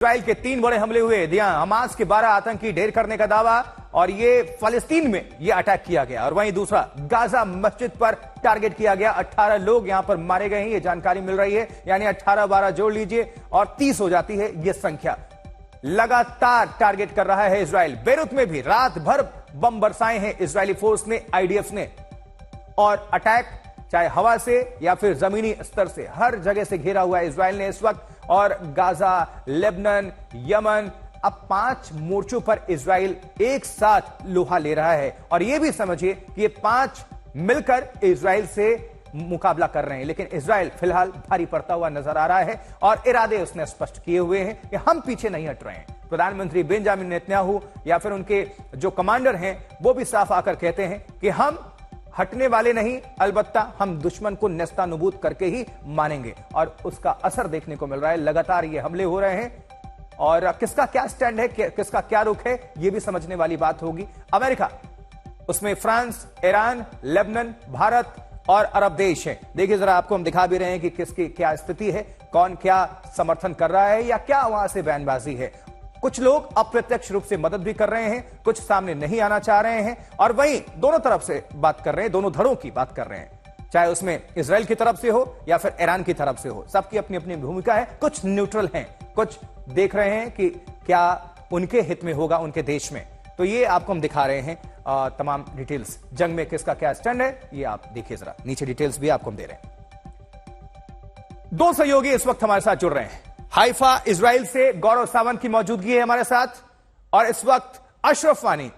Israel के 3 बड़े हमले हुए, जहां हमास के 12 आतंकी ढेर करने का दावा, और ये फलस्तीन में ये अटैक किया गया। और वहीं दूसरा गाजा मस्जिद पर टारगेट किया गया। 18 लोग यहां पर मारे गए हैं, ये जानकारी मिल रही है। यानी 18-12 जोड़ लीजिए और 30 हो जाती है ये संख्या। लगातार टारगेट कर रहा है इस्राइल। बेरूत में भी रात भर बम बरसाए हैं इस्राइली फोर्स ने, आईडीएफ ने, और अटैक चाहे हवा से या फिर जमीनी स्तर से, हर जगह से घेरा हुआ है इस्राइल ने इस वक्त। और गाजा, लेबनान, यमन, अब 5 मोर्चों पर इस्राइल एक साथ लोहा ले रहा है। और यह भी समझिए कि ये 5 मिलकर इस्राइल से मुकाबला कर रहे हैं। लेकिन इस्राइल फिलहाल भारी पड़ता हुआ नजर आ रहा है और इरादे उसने स्पष्ट किए हुए हैं कि हम पीछे नहीं हट रहे हैं। प्रधानमंत्री बेंजामिन नेतन्याहू या फिर उनके जो कमांडर हैं वो भी साफ आकर कहते हैं कि हम हटने वाले नहीं, अलबत्ता हम दुश्मन को नेस्तानुबूद करके ही मानेंगे। और उसका असर देखने को मिल रहा है। लगातार ये हमले हो रहे हैं और किसका क्या स्टैंड है, किसका क्या रुख है, यह भी समझने वाली बात होगी। अमेरिका, उसमें फ्रांस, ईरान, लेबनान, भारत और अरब देश हैं। देखिए जरा, आपको हम दिखा भी रहे हैं कि किसकी क्या स्थिति है, कौन क्या समर्थन कर रहा है या क्या वहां से बयानबाजी है। कुछ लोग अप्रत्यक्ष रूप से मदद भी कर रहे हैं, कुछ सामने नहीं आना चाह रहे हैं, और वहीं दोनों तरफ से बात कर रहे हैं, दोनों धड़ों की बात कर रहे हैं, चाहे उसमें इजराइल की तरफ से हो या फिर ईरान की तरफ से हो। सबकी अपनी अपनी भूमिका है। कुछ न्यूट्रल हैं, कुछ देख रहे हैं कि क्या उनके हित में होगा उनके देश में। तो ये आपको हम दिखा रहे हैं तमाम डिटेल्स। जंग में किसका क्या स्टैंड है ये आप देखिए जरा, नीचे डिटेल्स भी आपको हम दे रहे हैं। 2 सहयोगी इस वक्त हमारे साथ जुड़ रहे हैं। हाइफा इजराइल से गौरव सावंत की मौजूदगी है हमारे साथ, और इस वक्त अशरफ वानी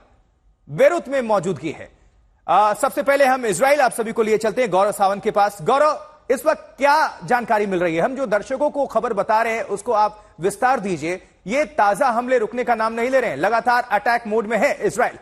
बेरूत में मौजूदगी है। सबसे पहले हम इजराइल आप सभी को लिए चलते हैं गौरव सावंत के पास। गौरव, इस वक्त क्या जानकारी मिल रही है? हम जो दर्शकों को खबर बता रहे हैं उसको आप विस्तार दीजिए। ये ताजा हमले रुकने का नाम नहीं ले रहे हैं, लगातार अटैक मोड में है इजराइल।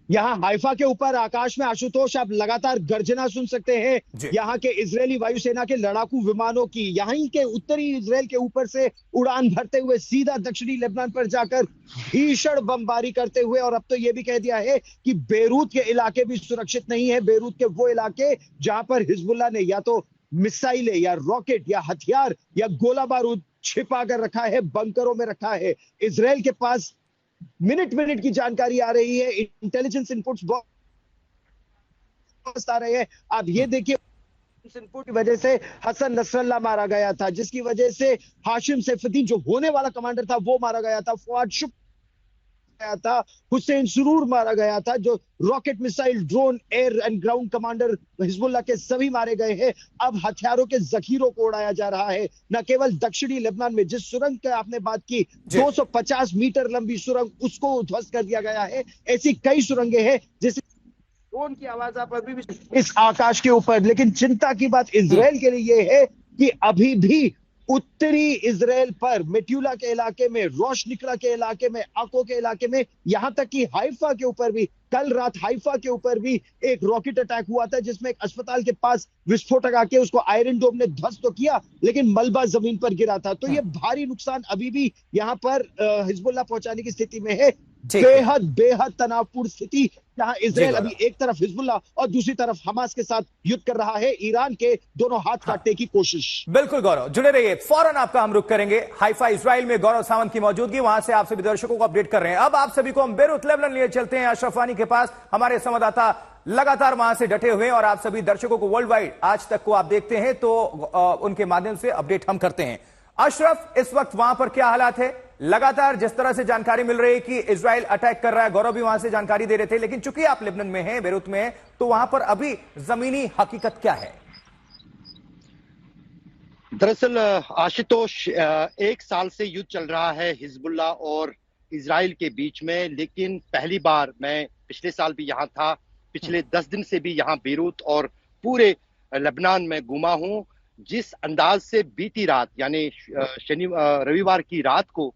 यहाँ हाइफा के ऊपर आकाश में आशुतोष आप लगातार गर्जना सुन सकते हैं यहाँ के इजरायली वायुसेना के लड़ाकू विमानों की। यहीं के उत्तरी इजराइल के ऊपर से उड़ान भरते हुए सीधा दक्षिणी लेबनान पर जाकर भीषण बमबारी करते हुए। और अब तो यह भी कह दिया है कि बेरूत के इलाके भी सुरक्षित नहीं है। बेरूत के वो इलाके जहां पर हिजबुल्लाह ने या तो मिसाइलें या रॉकेट या हथियार या गोला बारूद छिपा कर रखा है, बंकरों में रखा है। इजराइल के पास मिनट की जानकारी आ रही है, इंटेलिजेंस इनपुट्स बहुत आ रहे हैं। आप ये देखिए, इनपुट की वजह से हसन नसरल्ला मारा गया था, जिसकी वजह से हाशिम सैफुद्दीन जो होने वाला कमांडर था वो मारा गया था, फुआद शुक्र गया था, हुसैन सुरूर मारा गया था, जो rocket, missile, drone, air and ground commander Hezbollah के सभी मारे गए हैं। अब हथियारों के जखीरों को उड़ाया जा रहा है। न केवल दक्षिणी लेबनान में जिस सुरंग की आपने बात की, 250 मीटर लंबी सुरंग, उसको ध्वस्त कर दिया गया है। ऐसी कई सुरंगें हैं जिसे ड्रोन की आवाज आप अभी भी इस आकाश के ऊपर। लेकिन चिंता की बात इजराइल के लिए यह है कि अभी भी उत्तरी इजराइल पर मेट्यूला के इलाके में, रोशनिकरा के इलाके में, आको के इलाके में, यहां तक कि हाइफा के ऊपर भी, कल रात हाइफा के ऊपर भी एक रॉकेट अटैक हुआ था जिसमें एक अस्पताल के पास विस्फोटक आके उसको आयरन डोम ने ध्वस्त तो किया, लेकिन मलबा जमीन पर गिरा था। तो ये भारी नुकसान अभी भी यहां पर हिजबुल्लाह पहुंचाने की स्थिति में है। बेहद तनावपूर्ण स्थिति, जहां इजराइल अभी एक तरफ हिजबुल्लाह और दूसरी तरफ हमास के साथ युद्ध कर रहा है, ईरान के दोनों हाथ काटने की कोशिश। बिल्कुल गौरव, जुड़े रहिए, फौरन आपका हम रुख करेंगे। हाइफा इजराइल में गौरव सावंत की मौजूदगी, वहां से आप सभी दर्शकों को अपडेट कर रहे हैं। अब आप सभी को हम बेरूत लेबनान लिए चलते हैं, अशरफ वानी के पास। हमारे संवाददाता लगातार वहां से डटे हुए हैं और आप सभी दर्शकों को वर्ल्ड वाइड आज तक को आप देखते हैं तो उनके माध्यम से अपडेट हम करते हैं। अशरफ, इस वक्त वहां पर क्या हालात है? लगातार जिस तरह से जानकारी मिल रही है कि इजराइल अटैक कर रहा है, गौरव भी वहां से जानकारी दे रहे थे, लेकिन चूंकि आप लेबनान में हैं, बेरूत में हैं, तो वहां पर अभी जमीनी हकीकत क्या है? दरअसल आशुतोष, 1 साल से युद्ध चल रहा है हिजबुल्लाह और इजराइल के बीच में। लेकिन पहली बार, मैं पिछले साल भी यहाँ था, पिछले 10 दिन से भी यहाँ बेरूत और पूरे लेबनान में घूमा हूं। जिस अंदाज से बीती रात यानी रविवार की रात को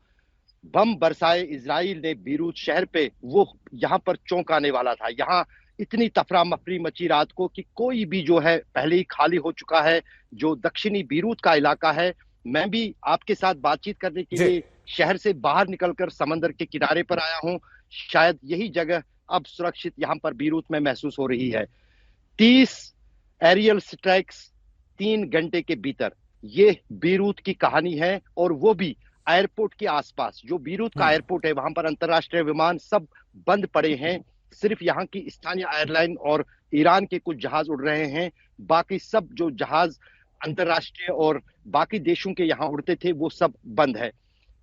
बम बरसाए इजराइल ने बेरूत शहर पे, वो यहाँ पर चौंकाने वाला था। यहाँ इतनी तफरा मफरी मची रात को कि कोई भी जो है पहले ही खाली हो चुका है। जो दक्षिणी बेरूत का इलाका है, मैं भी आपके साथ बातचीत करने के लिए शहर से बाहर निकलकर समंदर के किनारे पर आया हूं। शायद यही जगह अब सुरक्षित यहाँ पर बेरूत में महसूस हो रही है। 30 एरियल स्ट्राइक्स 3 घंटे के भीतर, ये बीरूत की कहानी है, और वो भी एयरपोर्ट के आसपास। जो बीरूत का एयरपोर्ट है वहां पर अंतरराष्ट्रीय विमान सब बंद पड़े हैं, सिर्फ यहाँ की स्थानीय एयरलाइन और ईरान के कुछ जहाज उड़ रहे हैं। बाकी सब जो जहाज अंतरराष्ट्रीय और बाकी देशों के यहाँ उड़ते थे वो सब बंद है।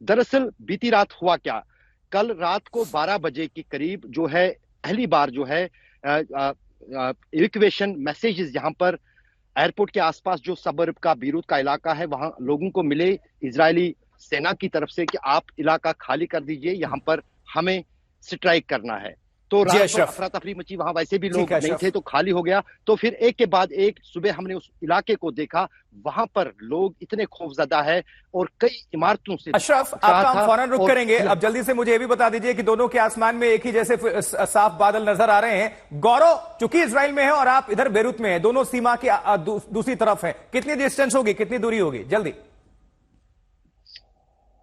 दरअसल बीती रात हुआ क्या, कल रात को 12 बजे के करीब जो है पहली बार जो है इवैक्यूएशन मैसेजेस यहाँ पर एयरपोर्ट के आसपास जो सबर्ब का बीरूत का इलाका है वहां लोगों को मिले इजरायली सेना की तरफ से कि आप इलाका खाली कर दीजिए, यहाँ पर हमें स्ट्राइक करना है। तो रात भर अफरा तफरी मची, वहां वैसे भी लोग नहीं थे तो खाली हो गया। तो फिर एक के बाद एक सुबह हमने उस इलाके को देखा, वहां पर लोग इतने खौफजदा है और कई इमारतों से। अशरफ, आपका हम फौरन रुक करेंगे। अब जल्दी से मुझे ये भी बता दीजिए कि दोनों के आसमान में एक ही जैसे साफ बादल नजर आ रहे हैं। गौरव चूंकि इजराइल में है और आप इधर बेरूत में है, दोनों सीमा की दूसरी तरफ है, कितनी डिस्टेंस होगी, कितनी दूरी होगी? जल्दी।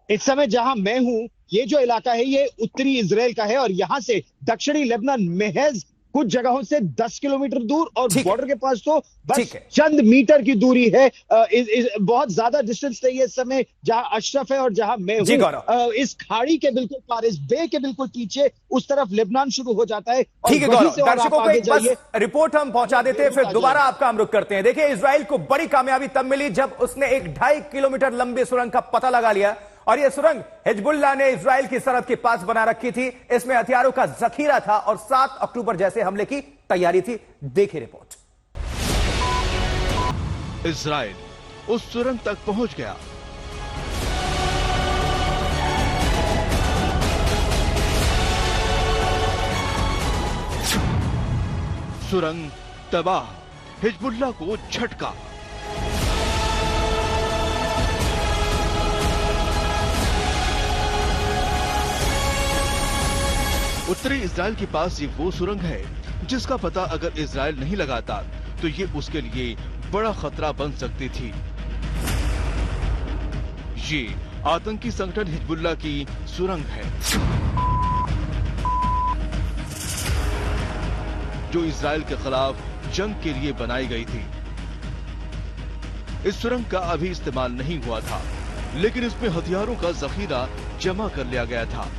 इस समय जहां मैं हूं, ये जो इलाका है ये उत्तरी इजराइल का है और यहां से दक्षिणी लेबनान महज कुछ जगहों से 10 किलोमीटर दूर और बॉर्डर के पास तो बस चंद मीटर की दूरी है। बहुत ज्यादा डिस्टेंस नहीं है इस समय जहां अशरफ है और जहां मैं हूं। इस खाड़ी के बिल्कुल पार, इस बे के बिल्कुल पीछे उस तरफ लेबनान शुरू हो जाता है। ठीक है गौरव, दर्शकों को एक बस रिपोर्ट हम पहुंचा देते हैं, फिर दोबारा आपका हम रुख करते हैं। देखिए, इजराइल को बड़ी कामयाबी तब मिली जब उसने एक 2.5 किलोमीटर लंबे सुरंग का पता लगा लिया, और यह सुरंग हिजबुल्लाह ने इजराइल की सरहद के पास बना रखी थी। इसमें हथियारों का जखीरा था और 7 अक्टूबर जैसे हमले की तैयारी थी। देखिए रिपोर्ट। इजराइल उस सुरंग तक पहुंच गया। सुरंग तबाह, हिजबुल्लाह को झटका। उत्तरी इजराइल के पास ये वो सुरंग है जिसका पता अगर इजराइल नहीं लगाता तो ये उसके लिए बड़ा खतरा बन सकती थी। ये आतंकी संगठन हिजबुल्लाह की सुरंग है जो इजराइल के खिलाफ जंग के लिए बनाई गई थी। इस सुरंग का अभी इस्तेमाल नहीं हुआ था, लेकिन इसमें हथियारों का जखीरा जमा कर लिया गया था।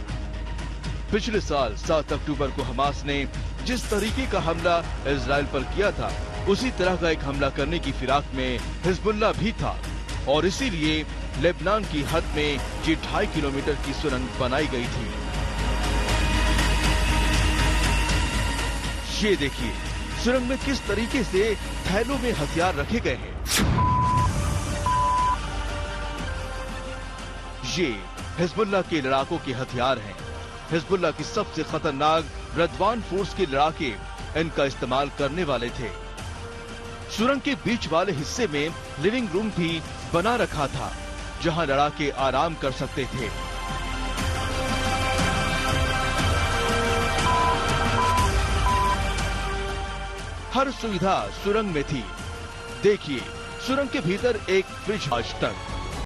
पिछले साल 7 अक्टूबर को हमास ने जिस तरीके का हमला इजराइल पर किया था, उसी तरह का एक हमला करने की फिराक में हिजबुल्लाह भी था, और इसीलिए लेबनान की हद में ये 2.5 किलोमीटर की सुरंग बनाई गई थी। ये देखिए सुरंग में किस तरीके से थैलों में हथियार रखे गए हैं। ये हिजबुल्लाह के लड़ाकों के हथियार हैं। हिजबुल्लाह की सबसे खतरनाक रदवान फोर्स के लड़ाके इनका इस्तेमाल करने वाले थे। सुरंग के बीच वाले हिस्से में लिविंग रूम भी बना रखा था जहां लड़ाके आराम कर सकते थे। हर सुविधा सुरंग में थी। देखिए, सुरंग के भीतर एक फ्रिज आज तक